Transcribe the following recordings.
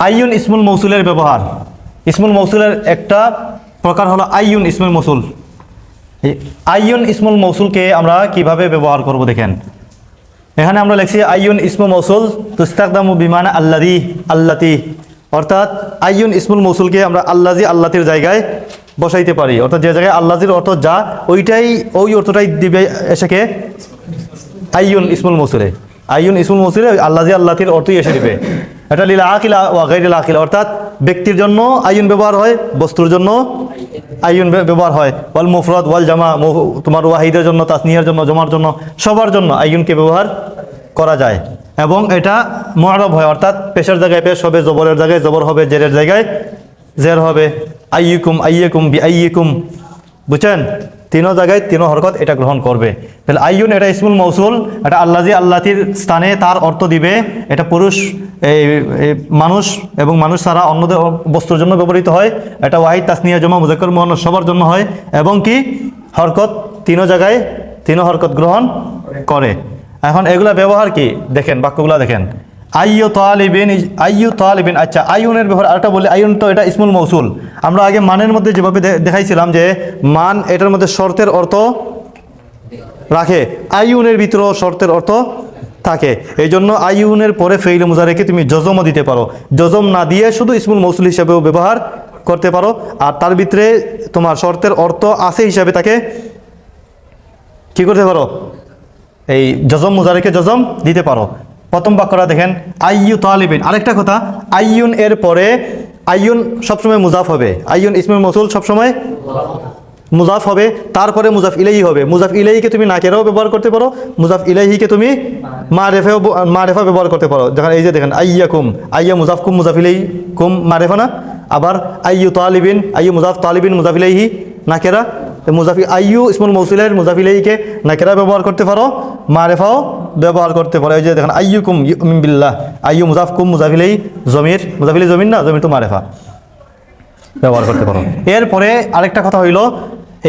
আইয়ুন ইসমুল মৌসুলের ব্যবহার। ইসমুল মৌসুলের একটা প্রকার হলো আইয়ুন ইসমুল মৌসুল। আইয়ুন ইসমুল মৌসুলকে আমরা কিভাবে ব্যবহার করব দেখেন। এখানে আমরা লিখছি আইয়ুন ইসমুল মৌসুল তুস্তাকদামু বিমানা আল্লাযী আল্লাতি, অর্থাৎ আইয়ুন ইসমুল মৌসুলকে আমরা আল্লাযী আল্লাতির জায়গায় বসাইতে পারি, অর্থাৎ যে জায়গায় আল্লাযীর অর্থ যা ওই অর্থটাই দিবে এসেকে আইয়ুন ইসমুল মৌসুলে। আইয়ুন ইসমুল মৌসুলে আল্লাযী আল্লাতির অর্থই এসে দিবে। এটা লিল আকিল ওয়া গায়রিল আকিল, অর্থাৎ ব্যক্তির জন্য আইয়ুন ব্যবহার হয়, বস্তুর জন্য আইয়ুন ব্যবহার হয়। ওয়াল মুফরাদ ওয়াল জামা, তোমার ওয়াহিদের জন্য, তাসনিয়ার জন্য, জমার জন্য, সবার জন্য আইয়ুনকে ব্যবহার করা যায়। এবং এটা মুআরাব হয়, অর্থাৎ পেশের জায়গায় পেশ হবে, জবরের জায়গায় জবর হবে, জেরের জায়গায় জের হবে। আইয়ুকুম আইয়ুকুম বি আইয়ুকুম, বুঝছেন? তিনও জায়গায় তিনও হরকত এটা গ্রহণ করবে। তাহলে আইয়ুন এটা ইসমুল মৌসুল, এটা আল্লাযী আল্লাতির স্থানে তার অর্থ দিবে। এটা পুরুষ মানুষ এবং মানুষ ছাড়া অন্যদের বস্তুর জন্য ব্যবহৃত হয়। এটা ওয়াহিদ, তাসনিয়া, জমা, মুযাক্কার, মুআন্নাস সবার জন্য হয়। এবং কি হরকত তিনও জায়গায় তিনও হরকত গ্রহণ করে। এখন এগুলা ব্যবহার কি দেখেন, বাক্যগুলা দেখেন। আইয়ু তালিবিন, আচ্ছা আইয়ুনের ব্যবহার আরেকটা বলি। আইয়ুন তো এটা ইসমুল মৌসুল। আমরা আগে মানের মধ্যে যেভাবে দেখাইছিলাম যে মান এটার মধ্যে শর্তের অর্থ রাখে, আইয়ুনের ভিতরেও শর্তের অর্থ থাকে। এই জন্য আইয়ুনের পরে ফেইল মুজারিকে তুমি জজমও দিতে পারো, জজম না দিয়ে শুধু ইসমুল মৌসুল হিসাবেও ব্যবহার করতে পারো। আর তার ভিতরে তোমার শর্তের অর্থ আছে হিসাবে তাকে কি করতে পারো, এই জজম মুজারিকে জজম দিতে পারো। প্রথম বাক্যটা দেখেন, আইয়ু তালিবিন। আরেকটা কথা, আইয়ুন এর পরে আইয়ুন সবসময় মুজাফ হবে। আইয়ুন ইসমুল মৌসুল সবসময় মুজাফ হবে, তারপরে মুজাফ ইলাইহি হবে। মুজাফ ইলাইহিকে তুমি নাকেরাও ব্যবহার করতে পারো, মুজাফ ইলাইহিকে তুমি মারেফা ব্যবহার করতে পারো। যখন এই যে দেখেন আইয়াকুম, আইয়া মুজাফ কুম, মুজাফ ইলাইহি কুম মারেফা না। আবার আইয়ু তালিবিন, আইয়ু মুজাফ, তালিবিন মুজাফ ইলাইহি নাকেরা। মুজাফি আইয়ু ইসমুল মৌসুলের মুজাফ ইলাইহিকে নাকেরা ব্যবহার করতে পারো, মারেফাও ব্যবহার করতে পারো। এই যে দেখেন আইয়ুকুম ইউমিন বিল্লাহ, আইয়ু মুজাফ কুম, মুজাফ ইলাইহি জমির, মুজাফ ইলাইহি জমির না, জমির তো মারেফা ব্যবহার করতে পারো। এরপরে আরেকটা কথা হইল,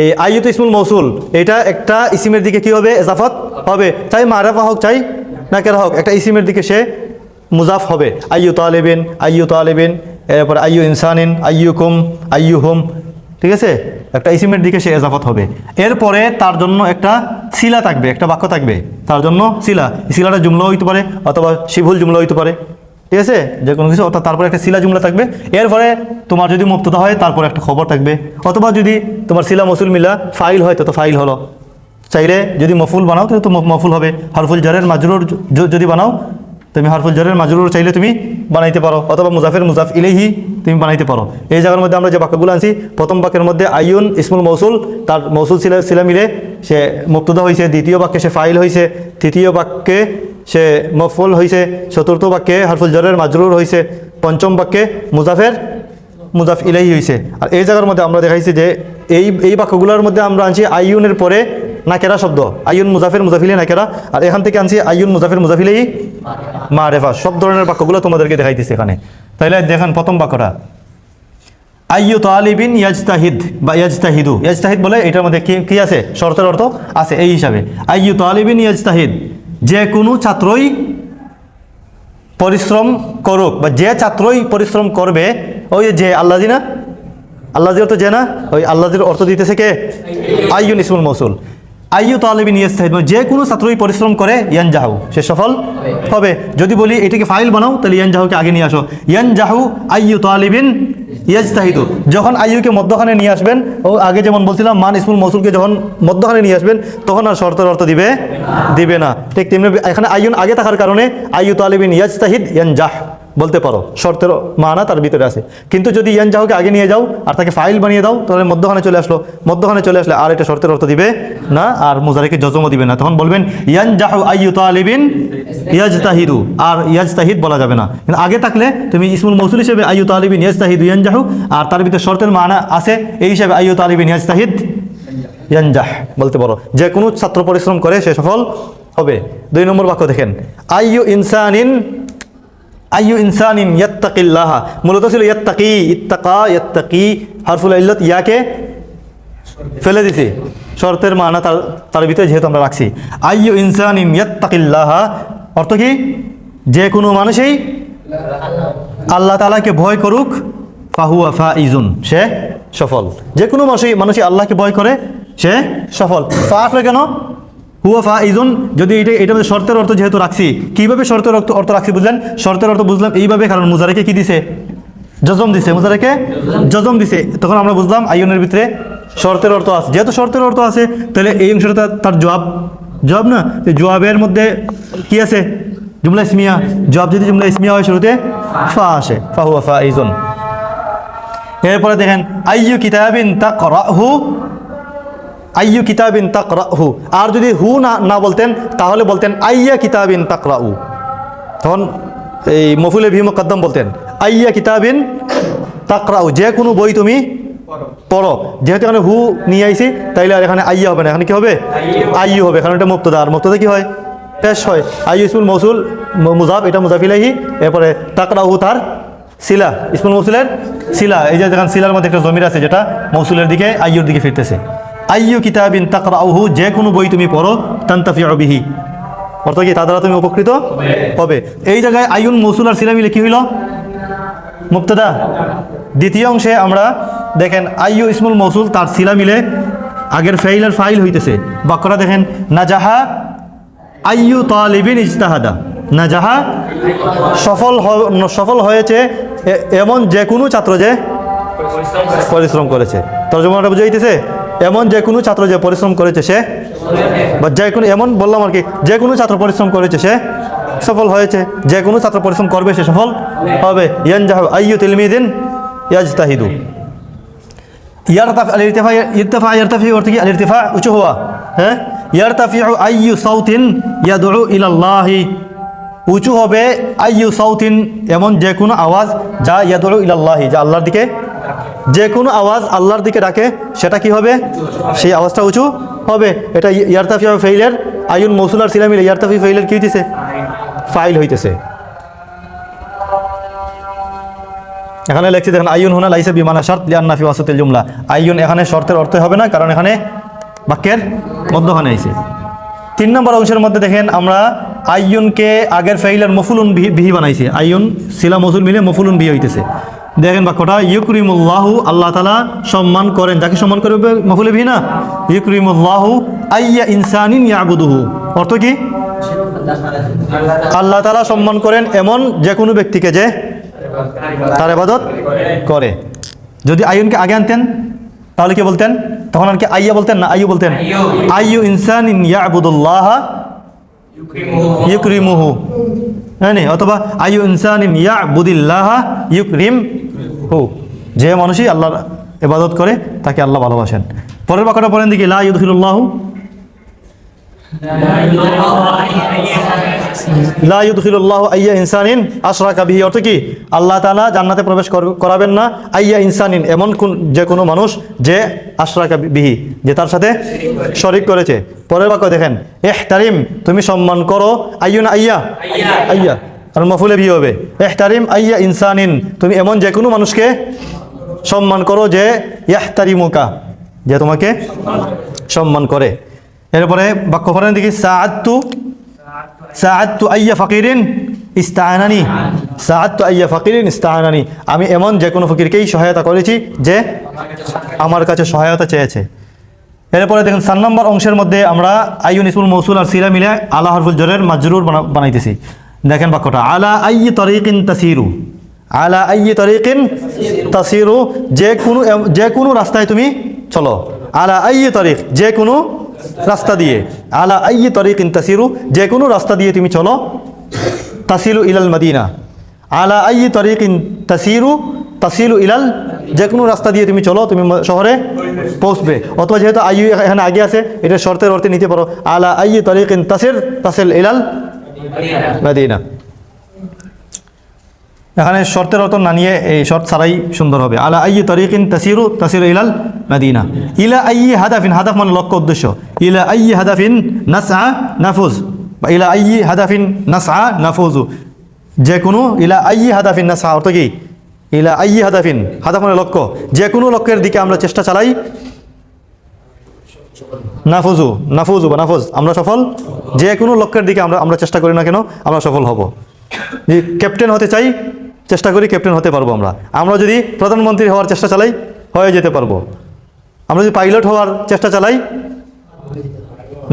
এই আইয়ু তো ইসমুল মৌসুল, এটা একটা ইসিমের দিকে কি হবে, এজাফত হবে। চাই মারেফা হোক চাই নাকেরা হোক, একটা ইসিমের দিকে সে মুজাফ হবে। আইয়ু তালিবিন, আইয়ু তালিবিন, এরপরে আইয়ু ইনসানিন, আইয়ুকুম, আইয়ুহুম, ঠিক আছে? একটা ইসিমের দিকে সে এজাফত হবে। এরপরে তার জন্য একটা সিলা থাকবে, একটা বাক্য থাকবে তার জন্য সিলা। সিলাটা জুমলা হইতে পারে অথবা শিবহুল জুমলা হইতে পারে, ঠিক আছে? যে কোনো কিছু, অর্থাৎ তারপরে একটা সিলা জুমলা থাকবে। এরপরে তোমার যদি মুবতাদা হয় তারপরে একটা খবর থাকবে, অথবা যদি তোমার সিলা মৌসুল মিলা ফাইল হয় তো ফাইল হলো। চাইলে যদি মফুল বানাও তো মফুল হবে। হরফুল জারের মাজরুর যদি বানাও তুমি হরফুল জারের মাজরুর চাইলে তুমি বানাইতে পারো, অথবা মুজাফের মুজাফ ইলাইহি তুমি বানাইতে পারো। এই জায়গার মধ্যে আমরা যে বাক্যগুলো আনছি, প্রথম বাক্যের মধ্যে আইয়ুন ইসমুল মৌসুল, তার মৌসুল সিলা মিলে সে মুবতাদা হয়েছে, দ্বিতীয় বাক্যে সে ফাইল হয়েছে, তৃতীয় বাক্যে সে মফুল হয়েছে, চতুর্থ বাক্যে হরফুল জারের মাজরুর হয়েছে, পঞ্চম বাক্যে মুজাফের মুজাফ ইলাইহি হয়েছে। আর এই জায়গার মধ্যে আমরা দেখাইছি যে এই বাক্যগুলোর মধ্যে আমরা আনছি আইয়ুনের পরে নাকেরা শব্দ, আইয়ুন মুজাফের মুজাফিলে নাকেরা। আর এখান থেকে আনছি আইয়ুন মুজাফের মুজাফিলেই মারেফা। সব ধরনের বাক্যগুলো তোমাদেরকে দেখাইতেছি এখানে। তাইলে দেখেন প্রথম বাক্যটা, আইয়ু তালিবিন ইয়াজতাহিদ বা ইয়াজতাহিদু। ইয়াজতাহিদ বলে এটার মধ্যে কি আছে, শর্তের অর্থ আছে। এই হিসাবে আইয়ু তালিবিন ইয়াজতাহিদ, যে কোনো ছাত্রই পরিশ্রম করুক, বা যে ছাত্রই পরিশ্রম করবে। ওই যে আল্লাযী না, আল্লাযী অর্থ যে না, ওই আল্লাযীর অর্থ দিতেছে কে, আইয়ুন ইসমুল মৌসুল। আইয়ু তালিবিন ইয়াজতাহিদ, যে কোনো ছাত্রই পরিশ্রম করে ইয়ানজাহু, সে সফল হবে। যদি বলি এটাকে ফাইল বানাও তাহলে ইয়ানজাহুকে আগে নিয়ে আসো। ইয়ানজাহু আইয়ু তালিবিন ইয়াজতাহিদু, যখন আইয়ুকে মধ্যখানে নিয়ে আসবেন, ও আগে যেমন বলছিলাম মান ইসমুল মৌসুলকে যখন মধ্যখানে নিয়ে আসবেন তখন আর শর্তের অর্থ দিবে না। ঠিক তেমনি এখানে আইয়ুন আগে থাকার কারণে আইয়ু তালিবিন ইয়াজতাহিদ ইয়ানজাহ বলতে পারো, শর্তের মানা তার ভিতরে আছে। কিন্তু যদি ইয়ানজাহুকে আগে নিয়ে যাও আর তাকে ফাইল বানিয়ে দাও তাহলে মধ্যখানে চলে আসলো। মধ্যখানে চলে আসলে আর এটা শর্তের অর্থ দিবে না, আর মুজারিকে জজমও দিবে না। তখন বলবেন ইয়ানজাহু আইয়ু তালিবিন ইয়াজতাহিদু, আর ইয়াজতাহিদ বলা যাবে না। কিন্তু আগে থাকলে তুমি ইসমুল মৌসুল হিসেবে আইয়ু তালিবিন ইয়াজতাহিদু ইয়ানজাহু, আর তার ভিতরে শর্তের মানা আছে এই হিসাবে আইয়ু তালিবিন ইয়াজতাহিদ ইয়ানজাহ বলতে পারো। যে কোনো ছাত্র পরিশ্রম করে সে সফল হবে। 2 নম্বর বাক্য দেখেন, আইয়ু ইনসানিন ইয়াত্তাকিল্লাহ, মূলত ছিল ইয়াত্তাকি, ইত্তাকা ইয়াত্তাকি, হারফুল ইল্লাত ইয়াকে ফেলে দিছি, শর্তের মানা তার ভিতরে যেহেতু আমরা রাখছি। আইয়ু ইনসানিন ইয়াত্তাকিল্লাহ অর্থ কি, যে কোনো মানুষই আল্লাহ তাআলাকে ভয় করুক, ফাহুয়া ফাইজুন, সে সফল। যে কোনো মানুষই আল্লাহকে ভয় করে সে সফল। ফা আসলে কেন? হুয়া ফাইজুন, যদি এটা মধ্যে শর্তের অর্থ যেহেতু রাখছি, কীভাবে শর্তের অর্থ রাখছি বুঝলেন? শর্তের অর্থ বুঝলাম এইভাবে, কারণ মুজারেকে কি দিছে? জজম দিছে। মুজারেকে জজম দিছে, তখন আমরা বুঝলাম আইয়ুনের ভিতরে শর্তের অর্থ আছে। যেহেতু শর্তের অর্থ আছে, তাহলে এই অংশটা তার জবাব না, জবাবের মধ্যে কি আছে? জুমলা ইসমিয়া। জবাব যদি জুমলা ইসমিয়া হয়, শুরুতে ফা আসে, ফাহুয়া ফাইজুন। এরপরে দেখেন আইয়ু কিতাবিন তাকরাহু, আইয়ু কিতাবিন তাকরাহু। আর যদি হু না বলতেন, তাহলে বলতেন আইয়া কিতাবিন তাকরাউ, তখন এই মফুলে ভি মুকদ্দম বলতেন আইয়া কিতাবিন তাকরাউ, যে কোনো বই তুমি পড়ো। যেহেতু এখানে হু নিয়ে আইছি, তাইলে আর এখানে আইয়া হবে না, এখানে কি হবে? আইয়ু হবে, কারণ এটা মুবতাদা। আর মুবতাদা কি হয়? পেশ হয়। আইয়ু ইসমুল মৌসুল মুজাফ, এটা মুজাফ ইলাইহি। এরপরে তাকরাহু তার সিলা, ইসমুল মৌসুলের সিলা। এই যে দেখেন সিলার মধ্যে একটা জমির আছে, যেটা মৌসুলের দিকে আইয়ুর দিকে ফিরতেছে। আইয়ু কিতাবিন তাকরাউহু, যে কোনো বই তুমি পড়ো, তানতাফিউ বিহি, অর্থ কি? তা দ্বারা তুমি উপকৃত হবে। এই জায়গায় আইয়ুন মৌসুল আর সিলা মিলে কি হইল? মুবতাদা। দ্বিতীয় অংশে আমরা দেখেন আইয়ু ইসমুল মৌসুল, তার সিলা মিলে আগের ফাইল আর ফাইল হইতেছে। বাক্যটা দেখেন নাজাহা আইয়ু তালিবিন ইজতাহাদা, নাজাহা সফল হয়েছে এমন যে কোনো ছাত্র যে পরিশ্রম করেছে। তর্জমাটা বুঝাইতেছে এমন যে কোনো ছাত্র যে পরিশ্রম করেছে সে, বা যে কোনো, এমন বললাম আর কি, যে কোনো ছাত্র পরিশ্রম করেছে সে সফল হয়েছে। যে কোনো ছাত্র পরিশ্রম করবে সে সফল হবে। ইয়ানজাহু আইয়ু তিলমিদিন ইয়াজতাহিদু। ইয়ারতাফি আল-ইরতিফা, ইরতাফা ইয়ারতাফি অর্থ কি? আল-ইরতিফা উঁচু হওয়া। হ্যাঁ, ইয়ারতাফিউ আইয়ু সাউতিন ইয়াদউ ইলাল্লাহি, উঁচু হবে আইয়ু সাউতিন, এমন যে কোনো আওয়াজ যা ইয়াদউ ইলাল্লাহি, যা আল্লাহর দিকে, যে কোনো আওয়াজ আল্লাহর দিকে ডাকে, সেটা কি হবে? সেই আওয়াজটা উঁচু হবে। এটা ইয়ারতাফিউ ফাইলের আইয়ুন মৌসুল আর সিলা মিলে ইয়ারতাফি ফাইলের কি হইতেছে? ফাইল হইতেছে। এখানে লেখছি দেখেন আইয়ুন হুনা লাইসা বিমানা শর্ত লিআন্না ফি ওয়াসাতিল জুমলা। আইয়ুন এখানে শর্তের অর্থ হবে না, কারণ এখানে বাক্যের মধ্যখানে আইছে। 3 নম্বর অংশের মধ্যে দেখেন আমরা আইয়ুনকে আগের ফাইলের মফুলুন বিহি বানাইছি। আইয়ুন সিলা মৌসুল মিলে মফুলুন বিহি হইতেছে। দেখেন বাক্যটা ইউকরিমুল্লাহু, আল্লাহ তাআলা সম্মান করেন। যাকে সম্মান করবে? মফুলে বিহি না, ইউকরিমুল্লাহু আইয়া ইনসানিন ইয়াবুদুহু। অর্থ কি? আল্লাহ তাআলা সম্মান করেন এমন যে কোনো ব্যক্তিকে যে তার ইবাদত করে। যদি আইয়ুনকে আগে আনতেন তাহলে কি বলতেন? তখন আর কি আইয়া বলতেন না, আইয়ু বলতেন। আইয়ু ইনসানিন ইয়াবুদুল্লাহ ইউকরিমুহু, হ্যাঁ, অথবা আইয়ু ইনসানিন ইয়াবুদিল্লাহ ইউকরিমহু, যে মানুষই আল্লাহর ইবাদত করে তাকে আল্লাহ ভালোবাসেন। পরের বাক্যটা পড়েন দেখি, লা ইউদখিলুল্লাহু, লা ইউদখিলুল্লাহু আইয়া ইনসানিন আশরাকা বিহি। অর্থ কি? আল্লাহ তাআলা জান্নাতে প্রবেশ করাবেন না আইয়া ইনসানিন, এমন যে কোনো মানুষ যে আশরাকা বিহি, যে তার সাথে শরীক করেছে। পরের বাক্য দেখেন, ইহতারিম, তুমি সম্মান করো, আইয়ুন আইয়া, আইয়া কারণ মফুলে বিহি হবে। ইহতারিম আইয়া ইনসানিন, তুমি এমন যে কোনো মানুষকে সম্মান করো যে ইহতারিমুকা, যে তোমাকে সম্মান করে। এরপরে বাক্য পড়েন দেখি, সাআদতু আইয়া ফাকিরিন ইস্তাআনানি, সাআদতু আইয়া ফাকিরিন ইস্তাআনানি, আমি এমন যে কোনো ফকিরকেই সহায়তা করেছি যে আমার কাছে সহায়তা চেয়েছে। এরপরে দেখেন 4 নম্বর অংশের মধ্যে আমরা আইয়ুন ইসমুল মৌসুল আর সিলা মিলে আলা হরফুল জরের মাজরুর বানাইতেছি। দেখেন বাক্যটা, আলা আইয়ি তরিকিন তাসিরু, আলা আইয়ি তরিকিন তাসিরু, যে কোনো রাস্তায় তুমি চলো। আলা আইয়ি তরিক, যে কোনো রাস্তা দিয়ে। আলা আইয়ি তরিকিন তাসিরু, যে কোনো রাস্তা দিয়ে তুমি চলো। তাসিলু ইলাল মদিনা, আলা আইয়ি তরিকিন তাসিরু তাসিলু ইলাল, যে কোনো রাস্তা দিয়ে তুমি চলো, তুমি শহরে পৌঁছবে। অথবা যেহেতু আইয়ু এখানে আগে আছে, এটা শর্তের অর্থে নিতে পারো, আলা আইয়ি তরিকিন তাসিল ইলাল মদিনা। এখানে শর্তের অর্থ না নিয়ে এই শর্ত ছাড়াই সুন্দর হবে। আলা আইয়ি তরিকিন তাসিরু ইলাল মদিনা। ইলা আইয়ি হাদাফিন, হাদাফ মানে লক্ষ্য উদ্দেশ্য। ইলা আইয়ি হাদাফিন নাসআ নাফুজ, বা ইলা আইয়ি হাদাফিন নাসআ নাফুজু, যে কোনো, ইলা আইয়ি হাদাফিন নাসআ অর্থ কি? ইলা আইয়ি হাদাফিন, হাদাফ মানে লক্ষ্য, যে কোনো লক্ষ্যের দিকে আমরা চেষ্টা চালাই। নাফুজু, নাফুজু বা নাফুজ, আমরা সফল। যে কোনো লক্ষ্যের দিকে আমরা চেষ্টা করি না কেন, আমরা সফল হব। যে ক্যাপ্টেন হতে চাই, চেষ্টা করি ক্যাপ্টেন হতে পারবো। আমরা যদি প্রধানমন্ত্রী হওয়ার চেষ্টা চালাই হয়ে যেতে পারবো। আমরা যদি পাইলট হওয়ার চেষ্টা চালাই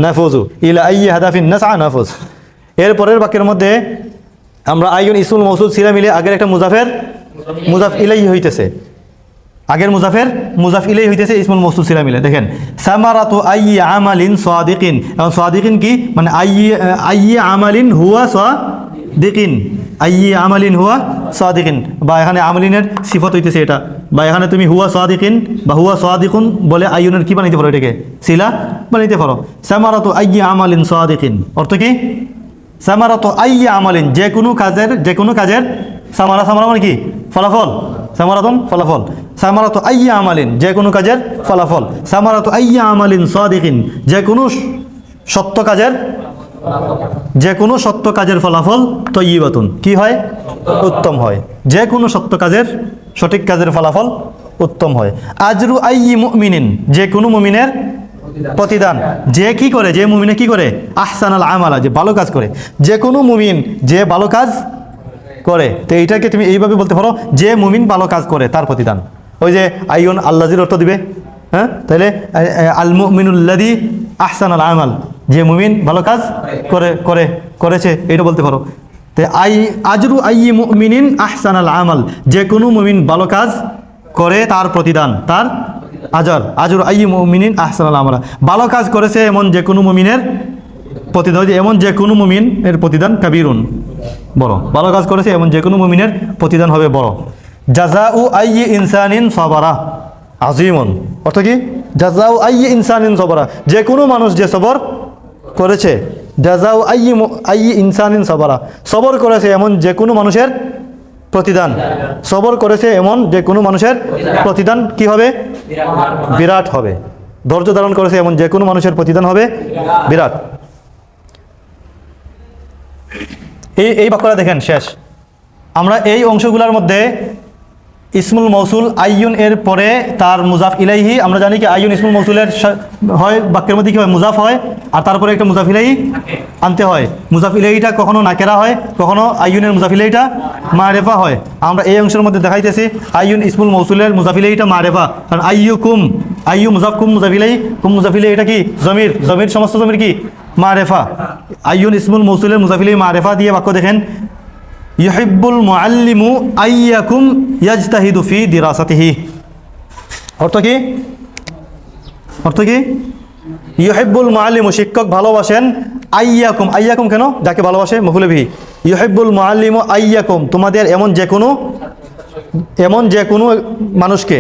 নাফুজু ইলা আইয়ি হাদাফিন নাসআ নাফুজ। এর পরের বাক্যের মধ্যে আমরা আইয়ুন ইসমুল মৌসুল সিলা মিলে আগের একটা মুজাফ ইলাইহি হইতেছে, আগের মুজাফ ইলাইহি হইতেছে ইসমুল মৌসুল সিলা মিলে। দেখেন সামারাতু আইয়ি আমালিন সাদিকিন, এবং সাদিকিন কি মানে আইয়ি আমালিন হুয়া সাদিকিন, আইয়ি আমালিন হুয়া সাদিকিন, বা এখানে আমালিনের সিফত হইতেছে এটা, বা এখানে তুমি হুয়া সাদিকিন বা হুয়া সাদিকুন বলে আইয়ুনের কি বানাইতে পারো, এটাকে সিলা বানাইতে পারো। সামারাতু আইয়ি আমালিন সাদিকিন অর্থ কি? সামারাতু আইয়ি আমালিন, যে কোনো কাজের সামারা মানে কি? ফলাফল। সামারাতুন ফলাফল। সামারাতু আইয়ি আমালিন, যে কোনো কাজের ফলাফল। সামারাতু আইয়ি আমালিন সাদিকিন, যে কোনো সত্য কাজের ফলাফল তয়্যিবাতুন, কি হয়? উত্তম হয়। যে কোনো সত্য কাজের, সঠিক কাজের ফলাফল উত্তম হয়। আজরু আইয়ি মুমিনিন, যে কোনো মুমিনের প্রতিদান। যে কি করে? যে মুমিনে কি করে? আহসানাল আমালা, যে ভালো কাজ করে। যে কোনো মুমিন যে ভালো কাজ করে, তো এইটাকে তুমি এইভাবে বলতে পারো, যে মুমিন ভালো কাজ করে তার প্রতিদান। ওই যে আইয়ুন আল্লাযির অর্থ দিবে, হ্যাঁ, তাহলে আল মুমিনুল্লাযী আহসানাল আমাল, যে মুমিন ভালো কাজ করেছে, এটা বলতে পারো। তো আজরু আইয়ি মুমিনিন আহসানাল আমাল, যে কোনো মুমিন ভালো কাজ করে তার প্রতিদান, তার আজর আইয়ি মুমিনিন আহসানাল আমাল, ভালো কাজ করেছে এমন যে কোনো মুমিনের প্রতিদান, এমন যে কোনো মুমিনের প্রতিদান কাবীরুন, বড়। ভালো কাজ করেছে এমন যে কোনো মুমিনের প্রতিদান হবে বড়। জাযাউ আইয়ি ইনসানিন সাবারা আযীমুন, অর্থ কি? জাযাউ আইয়ি ইনসানিন সাবারা, যে কোনো মানুষ যে সবর করেছে। জাযাউ আইয়ি ইনসানিন সাবারা, সবর করেছে এমন যে কোনো মানুষের প্রতিদান। সবর করেছে এমন যে কোনো মানুষের প্রতিদান কি হবে? বিরাট হবে। ধৈর্য ধারণ করেছে এমন যে কোনো মানুষের প্রতিদান হবে বিরাট। এই বাক্যটা দেখেন শেষ। আমরা এই অংশগুলোর মধ্যে ইসমুল মৌসুল আইয়ুন এর পরে তার মুজাফ ইলাইহি, আমরা জানি কি আইয়ুন ইসমুল মৌসুলের হয় বাক্যের মধ্যে কি হয়? মুজাফ হয়, আর তারপরে একটা মুজাফ ইলাইহি আনতে হয়। মুজাফ ইলাইহিটা কখনো নাকেরা হয়, কখনো আইয়ুনের মুজাফ ইলাইহিটা মারেফা হয়। আমরা এই অংশের মধ্যে দেখাইতেছি আইয়ুন ইসমুল মৌসুলের মুজাফ ইলাইহিটা মারেফা, কারণ আইয়ুকুম, আইয়ু মুজাফ, কুম মুজাফ ইলাইহি, কুম মুজাফ ইলাইহি, এটা কি জমির সমস্ত জমির কি? মারেফা। আইয়ুন ইসমুল মৌসুলের মুজাফ ইলাইহি মারেফা দিয়ে বাক্য দেখেন, ইউহিব্বুল মুআল্লিমু আইয়াকুম ইয়াজতাহিদু ফি দিরাসাতিহি, অর্থ কি? ইউহিব্বুল মুআল্লিমু, শিক্ষক ভালোবাসেন, আইয়াকুম কেন? যাকে ভালোবাসে, মফউল বিহি। ইউহিব্বুল মুআল্লিমু আইয়াকুম, তোমাদের এমন যে কোনো মানুষকে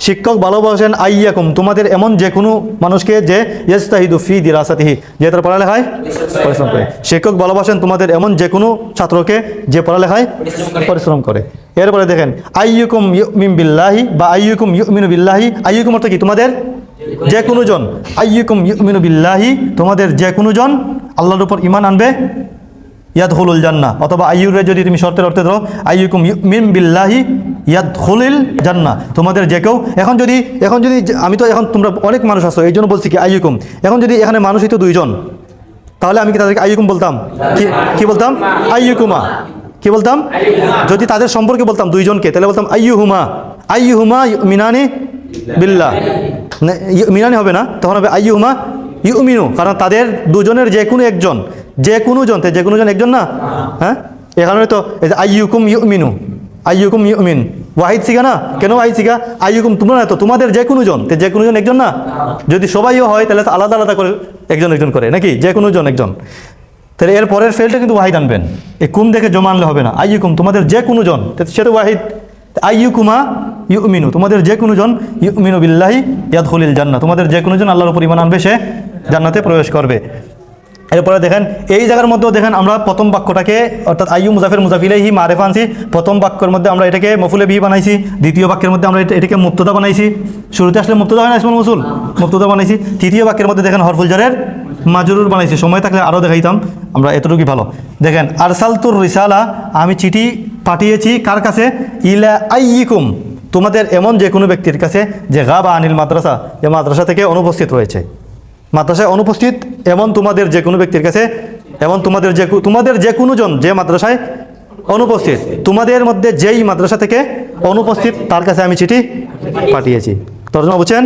শিক্ষক ভালোবাসেন, আইয়াকুম তোমাদের এমন যে কোনো মানুষকে, যে ইয়াজতাহিদু ফি দিরাসাতিহি, যে তার পড়ালেখায় পরিশ্রম করে। শিক্ষক ভালোবাসেন তোমাদের এমন যে কোনো ছাত্রকে যে পড়ালেখায় পরিশ্রম করে। এরপরে দেখেন আইয়ুকুম ইউমিন বিল্লাহি বা আইয়ুকুম ইউমিনু বিল্লাহি, আইয়ুকুম অর্থ কি? তোমাদের যে কোনো জন। আইয়ুকুম ইউমিনু বিল্লাহি, তোমাদের যে কোনো জন আল্লাহর উপর ঈমান আনবে, ইয়াদখুলুল জান্নাহ, অথবা আইয়ুরে যদি তুমি শর্তের অর্থে ধরো, আইয়ুকুম ইউমিন বিল্লাহি ইয়াদখুলুল জান্নাহ, তোমাদের যে কেউ। এখন যদি আমি তো এখন তোমরা অনেক মানুষ আছো, এই জন্য বলছি কি আইয়ুকুম। এখন যদি এখানে মানুষই তো দুইজন, তাহলে আমি কি তাদেরকে আইয়ুকুম বলতাম? কি বলতাম? আইয়ুকুমা। কি বলতাম? যদি তাদের সম্পর্কে বলতাম দুইজনকে, তাহলে বলতাম আইয়ুহুমা ইউমিনানি বিল্লাহ, মিনানি হবে না, তখন হবে আইয়ুহুমা ইউমিনু, কারণ তাদের দুজনের যে কোনো একজন, যে কোনো জন একজন না, হ্যাঁ। এখানে তো এই যে আইয়ুকুম ইউমিন, ওয়াহিদ শিখা না, কেন ওয়াহিদ শিখা? আইয়ুকুম তোমরা না, তো তোমাদের যে কোনো জন একজন না। যদি সবাইও হয় তাহলে তো আলাদা আলাদা করে একজন করে নাকি? যে কোনো জন একজন, তাহলে এর পরের ফেলটা কিন্তু ওয়াহিদ আনবেন। এই কুম দেখে জমা আনলে হবে না। আইয়ুকুম তোমাদের যে কোনো জন, সেটা ওয়াহিদ। আইয়ুকুমা ইউমিনু, তোমাদের যে কোনো জন, ইউমিনু বিল্লাহি ইয়াদখুলুল জান্নাহ, তোমাদের যে কোনো জন আল্লাহর উপর ঈমান আনবে, সে জান্নাতে প্রবেশ করবে। এরপরে দেখেন এই জায়গার মধ্যেও দেখেন আমরা প্রথম বাক্যটাকে, অর্থাৎ আইয়ু মুজাফের মুজাফ ইলাইহি মারেফা আনছি। প্রথম বাক্যের মধ্যে আমরা এটাকে মফুলে বিহি বানাইছি, দ্বিতীয় বাক্যের মধ্যে আমরা এটাকে মুবতাদা বানাইছি। শুরুতে আসলে মুবতাদা হয় না ইসমুল মৌসুল, মুবতাদা বানাইছি। তৃতীয় বাক্যের মধ্যে দেখেন হরফুল জারের মাজরুর বানাইছি। সময় থাকলে আরও দেখাইতাম, আমরা এতটুকুই ভালো। দেখেন আরসালতুর রিসালা, আমি চিঠি পাঠিয়েছি কার কাছে? ইলা আইয়িকুম, তোমাদের এমন যে কোনো ব্যক্তির কাছে, যে গাবা আনিল মাদ্রাসা, যে মাদ্রাসা থেকে অনুপস্থিত রয়েছে। মাদ্রাসায় অনুপস্থিত এমন তোমাদের যে কোনো ব্যক্তির কাছে, এমন তোমাদের যে কোনো জন যে মাদ্রাসায় অনুপস্থিত। তোমাদের মধ্যে যেই মাদ্রাসা থেকে অনুপস্থিত তার কাছে আমি চিঠি পাঠিয়েছি। তর্জমা বুঝছেন?